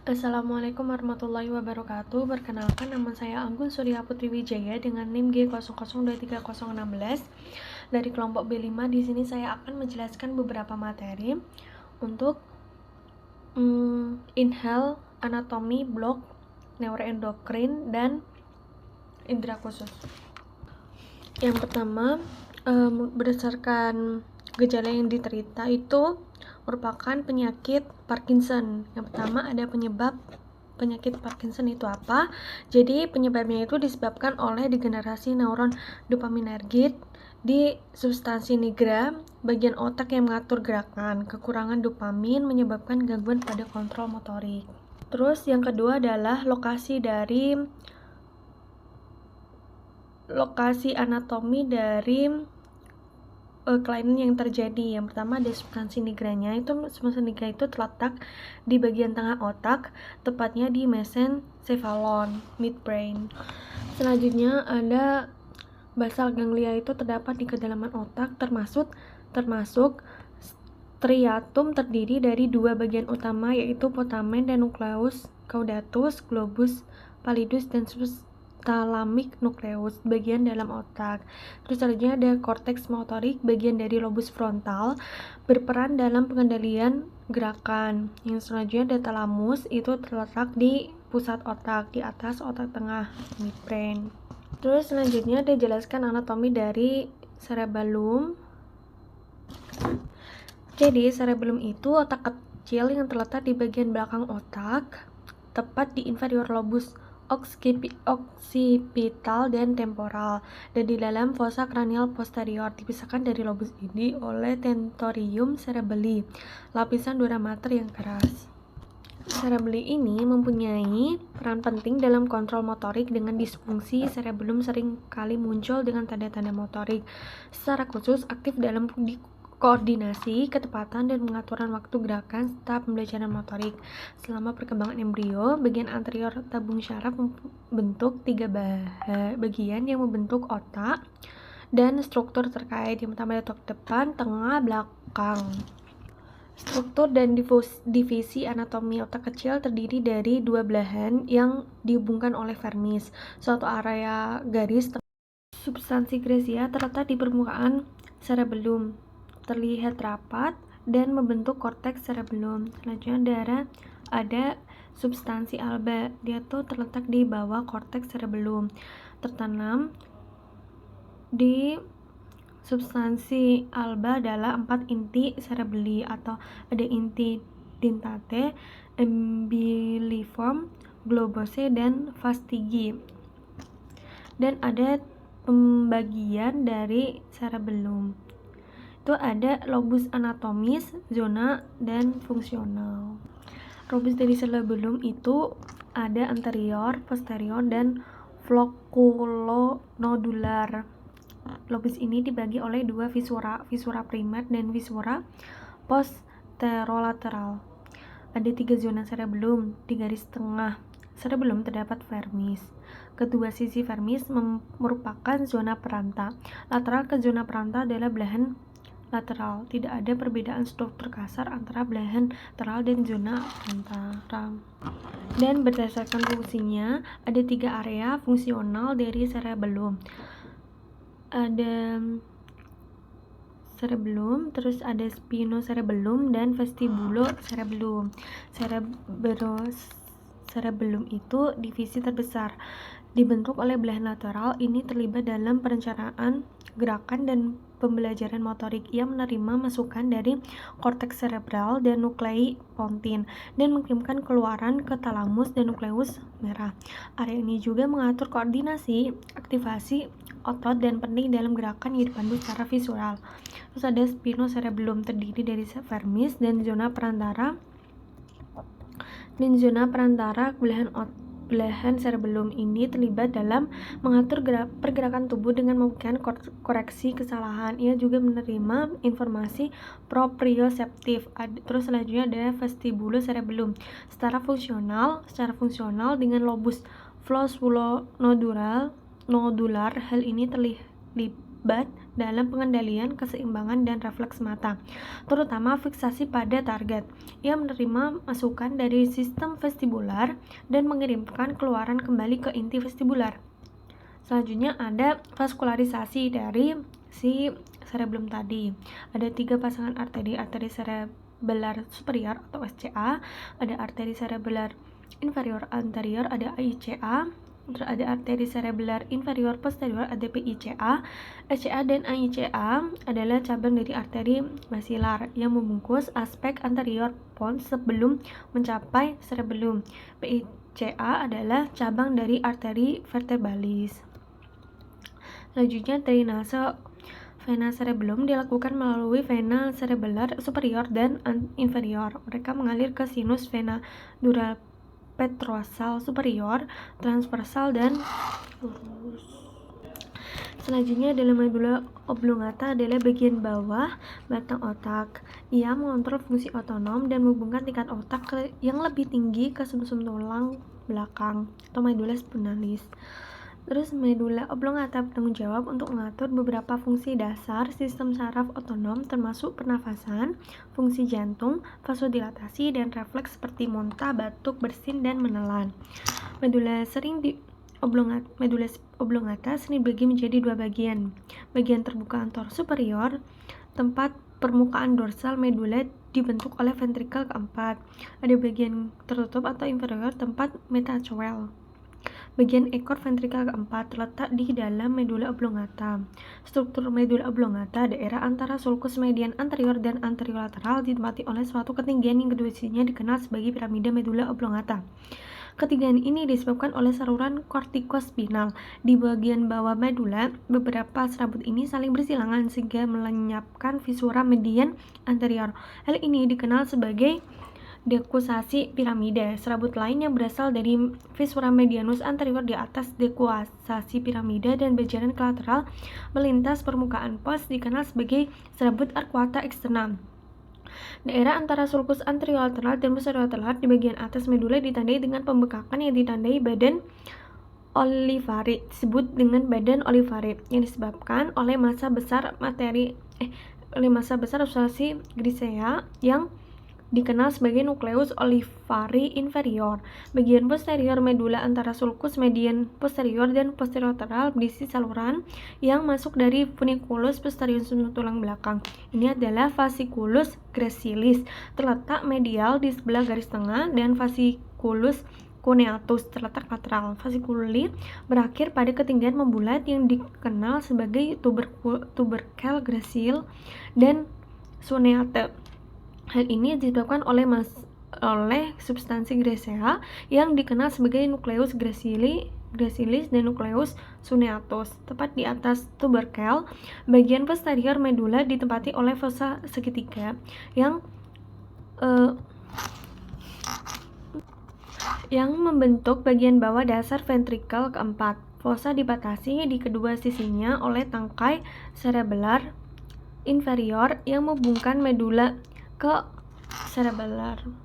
Assalamualaikum warahmatullahi wabarakatuh. Perkenalkan, nama saya Anggun Surya Putri Wijaya dengan NIM G00230016 dari kelompok B5. Di sini saya akan menjelaskan beberapa materi untuk inhale, anatomi, blok, neuroendokrin, dan indera khusus. Yang pertama, berdasarkan gejala yang diterita itu merupakan penyakit Parkinson. Yang pertama, ada penyebab penyakit Parkinson itu apa? Jadi penyebabnya itu disebabkan oleh degenerasi neuron dopaminergit di substansi nigra, bagian otak yang mengatur gerakan. Kekurangan dopamin menyebabkan gangguan pada kontrol motorik. Terus yang kedua adalah lokasi anatomi dari kelainan yang terjadi. Yang pertama ada substansi nigranya. Substansi nigra itu terletak di bagian tengah otak, tepatnya di mesencephalon, midbrain. Selanjutnya ada basal ganglia, itu terdapat di kedalaman otak, termasuk striatum, terdiri dari dua bagian utama, yaitu putamen dan nucleus caudatus, globus pallidus, dan subthalamic nucleus, bagian dalam otak. Terus selanjutnya ada korteks motorik, bagian dari lobus frontal, berperan dalam pengendalian gerakan. Yang selanjutnya ada thalamus, itu terletak di pusat otak, di atas otak tengah, midbrain. Terus selanjutnya ada jelaskan anatomi dari cerebellum. Jadi cerebellum itu otak kecil yang terletak di bagian belakang otak, tepat di inferior lobus occipital dan temporal, dan di dalam fossa cranial posterior. Dipisahkan dari lobus ini oleh tentorium cerebelli, lapisan dura mater yang keras. Cerebelli ini mempunyai peran penting dalam kontrol motorik. Dengan disfungsi, cerebellum sering kali muncul dengan tanda-tanda motorik. Secara khusus, aktif dalam koordinasi, ketepatan, dan pengaturan waktu gerakan serta pembelajaran motorik. Selama perkembangan embrio, bagian anterior tabung syaraf membentuk 3 bagian yang membentuk otak dan struktur terkait. Yang pertama ada otak depan, tengah, belakang. Struktur dan divisi anatomi otak kecil terdiri dari dua belahan yang dihubungkan oleh vermis. Suatu area garis substansi grazia terletak di permukaan cerebellum, terlihat rapat dan membentuk korteks cerebellum. Selanjutnya ada substansi alba, dia tuh terletak di bawah korteks cerebellum. Tertanam di substansi alba adalah 4 inti cerebelli, atau ada inti dentate, embryoniform, globose, dan fastigi. Dan ada pembagian dari cerebellum. Itu ada lobus anatomis, zona, dan fungsional. Lobus dari cerebellum itu ada anterior, posterior, dan floculonodular. Lobus ini dibagi oleh dua visura primer dan visura posterolateral. Ada 3 zona cerebellum. Di garis tengah cerebellum terdapat vermis. Kedua sisi vermis merupakan zona peranta. Lateral ke zona peranta adalah belahan lateral. Tidak ada perbedaan struktur kasar antara belahan lateral dan zona perantara. Dan berdasarkan fungsinya, ada 3 area fungsional dari cerebellum. Ada cerebellum, terus ada spinocerebellum dan vestibulocerebellum. Cerebellum itu divisi terbesar, dibentuk oleh belahan lateral. Ini terlibat dalam perencanaan gerakan dan pembelajaran motorik. Ia menerima masukan dari korteks cerebral dan nuklei pontin dan mengirimkan keluaran ke thalamus dan nukleus merah. Area ini juga mengatur koordinasi, aktivasi otot, dan penting dalam gerakan yang dipandu secara visual. Terus ada spinocerebellum, terdiri dari vermis dan zona perantara. Belahan cerebellum ini terlibat dalam mengatur pergerakan tubuh dengan memberikan koreksi kesalahan. Ia juga menerima informasi proprioseptif. Terus selanjutnya ada vestibulocerebellum. Secara fungsional dengan lobus flossulonodular, hal ini terlibat dalam pengendalian keseimbangan dan refleks mata, terutama fiksasi pada target. Ia menerima masukan dari sistem vestibular dan mengirimkan keluaran kembali ke inti vestibular. Selanjutnya ada vaskularisasi dari si cerebellum tadi. Ada 3 pasangan arteri cerebellar superior atau SCA, ada arteri cerebellar inferior anterior, ada AICA, terus ada arteri cerebellar inferior posterior, ada PICA. SCA dan AICA adalah cabang dari arteri basilar yang membungkus aspek anterior pons sebelum mencapai cerebellum. PICA adalah cabang dari arteri vertebralis. Selanjutnya, drainase vena cerebellum dilakukan melalui vena cerebellar superior dan inferior. Mereka mengalir ke sinus vena dura petrosal superior, transversal, dan lurus. Selanjutnya adalah medula oblongata, adalah bagian bawah batang otak. Ia mengontrol fungsi otonom dan menghubungkan tingkat otak yang lebih tinggi ke sumsum tulang belakang atau medula spinalis. Terus medula oblongata bertanggung jawab untuk mengatur beberapa fungsi dasar sistem saraf otonom termasuk pernafasan, fungsi jantung, vasodilatasi, dan refleks seperti muntah, batuk, bersin, dan menelan. Medula oblongata sering dibagi menjadi 2 bagian. Bagian terbuka anterior superior, tempat permukaan dorsal medula dibentuk oleh ventrikel keempat. Ada bagian tertutup atau inferior, tempat metacoel. Bagian ekor ventrikel keempat terletak di dalam medula oblongata. Struktur medula oblongata, daerah antara sulcus median anterior dan anterolateral, ditempati oleh suatu ketinggian yang kedua sisinya dikenal sebagai piramida medula oblongata. Ketinggian ini disebabkan oleh saluran kortikospinal. Di bagian bawah medula, beberapa serabut ini saling bersilangan sehingga melenyapkan visura median anterior. Hal ini dikenal sebagai dekusasi piramida. Serabut lain yang berasal dari visura medianus anterior di atas dekusasi piramida dan berjalan ke lateral melintas permukaan pos dikenal sebagai serabut arcuata externa. Daerah antara sulcus anterolateral dan posterolateral di bagian atas medula ditandai dengan pembekakan yang ditandai badan olivare, disebut dengan badan olivare, yang disebabkan oleh massa besar substansi grisea yang dikenal sebagai nukleus olivare inferior. Bagian posterior medula antara sulcus median posterior dan posterolateral berisi saluran yang masuk dari funiculus posterior sumsum tulang belakang. Ini adalah fasciculus gracilis, terletak medial di sebelah garis tengah, dan fasciculus cuneatus terletak lateral. Fasciculi berakhir pada ketinggian membulat yang dikenal sebagai tubercle gracile dan cuneate. Hal ini disebabkan oleh substansi grisea yang dikenal sebagai nukleus gracilis dan nukleus cuneatus. Tepat di atas tubercle, bagian posterior medula ditempati oleh fossa segitiga yang membentuk bagian bawah dasar ventrikel keempat. Fossa dibatasi di kedua sisinya oleh tangkai cerebellar inferior yang menghubungkan medula ke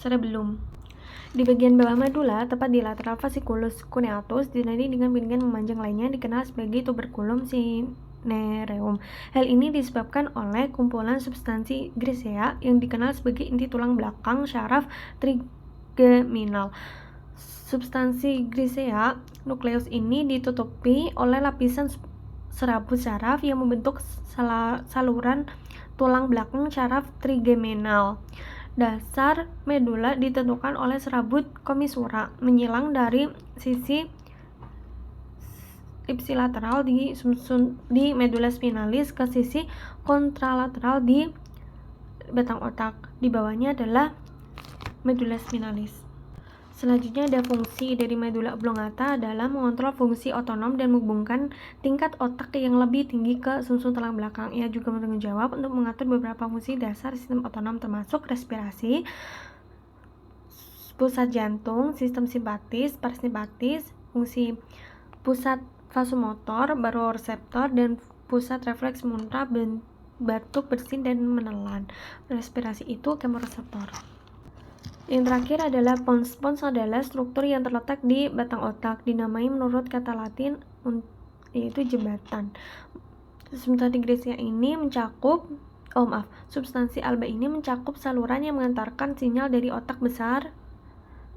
cerebellum. Di bagian bawah medula, tepat di lateral fasciculus cuneatus, ditandai dengan piringan memanjang lainnya dikenal sebagai tuberculum cinereum. Hal ini disebabkan oleh kumpulan substansi grisea yang dikenal sebagai inti tulang belakang syaraf trigeminal. Substansi grisea nukleus ini ditutupi oleh lapisan serabut syaraf yang membentuk saluran tulang belakang syaraf trigeminal. Dasar medula ditentukan oleh serabut commissura menyilang dari sisi ipsilateral di medula spinalis ke sisi kontralateral di batang otak. Di bawahnya adalah medula spinalis. Selanjutnya ada fungsi dari medula oblongata adalah mengontrol fungsi otonom dan menghubungkan tingkat otak yang lebih tinggi ke sumsum tulang belakang. Ia juga bertanggung jawab untuk mengatur beberapa fungsi dasar sistem otonom termasuk respirasi, pusat jantung, sistem simpatis, parasimpatis, fungsi pusat vasomotor, baroreseptor, dan pusat refleks muntah, batuk, bersin, dan menelan. Respirasi itu kemoreseptor. Yang terakhir adalah pons. Pons adalah struktur yang terletak di batang otak, dinamai menurut kata Latin yaitu jembatan. Substansi Gracia ini substansi alba ini mencakup saluran yang mengantarkan sinyal dari otak besar,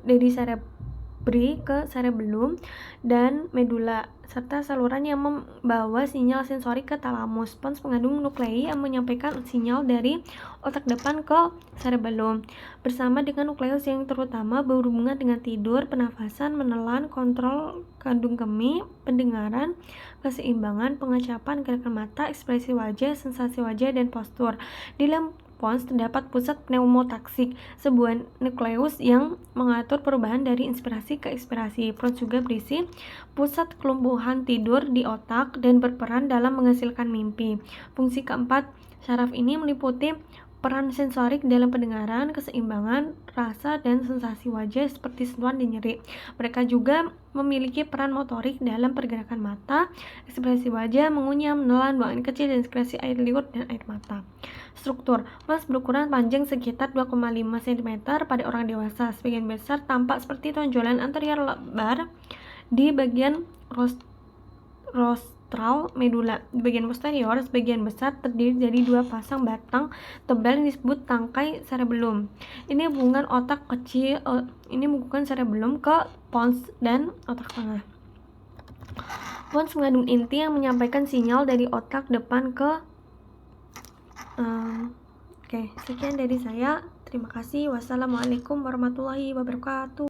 dari cerebri ke cerebellum dan medula, serta saluran yang membawa sinyal sensori ke talamus. Pons mengandung nuklei yang menyampaikan sinyal dari otak depan ke cerebellum, bersama dengan nukleus yang terutama berhubungan dengan tidur, pernafasan, menelan, kontrol kandung kemih, pendengaran, keseimbangan, pengecapan, gerakan mata, ekspresi wajah, sensasi wajah, dan postur. Di dalam pons terdapat pusat pneumotaksik, sebuah nukleus yang mengatur perubahan dari inspirasi ke ekspirasi. Pons juga berisi pusat kelumpuhan tidur di otak dan berperan dalam menghasilkan mimpi. Fungsi keempat saraf ini meliputi peran sensorik dalam pendengaran, keseimbangan, rasa, dan sensasi wajah seperti sentuhan dan nyeri. Mereka juga memiliki peran motorik dalam pergerakan mata, ekspresi wajah, mengunyah, menelan, buang air kecil, dan sekresi air liur dan air mata. Struktur pons berukuran panjang sekitar 2,5 cm pada orang dewasa. Sebagian besar tampak seperti tonjolan anterior lebar di bagian rostral medula. Di bagian posterior, sebagian besar terdiri dari 2 pasang batang tebal yang disebut tangkai cerebellum. Ini hubungan otak kecil, ini menghubungkan cerebellum ke pons dan otak tengah. Pons mengandung inti yang menyampaikan sinyal dari otak depan ke Oke, sekian dari saya. Terima kasih. Wassalamualaikum warahmatullahi wabarakatuh.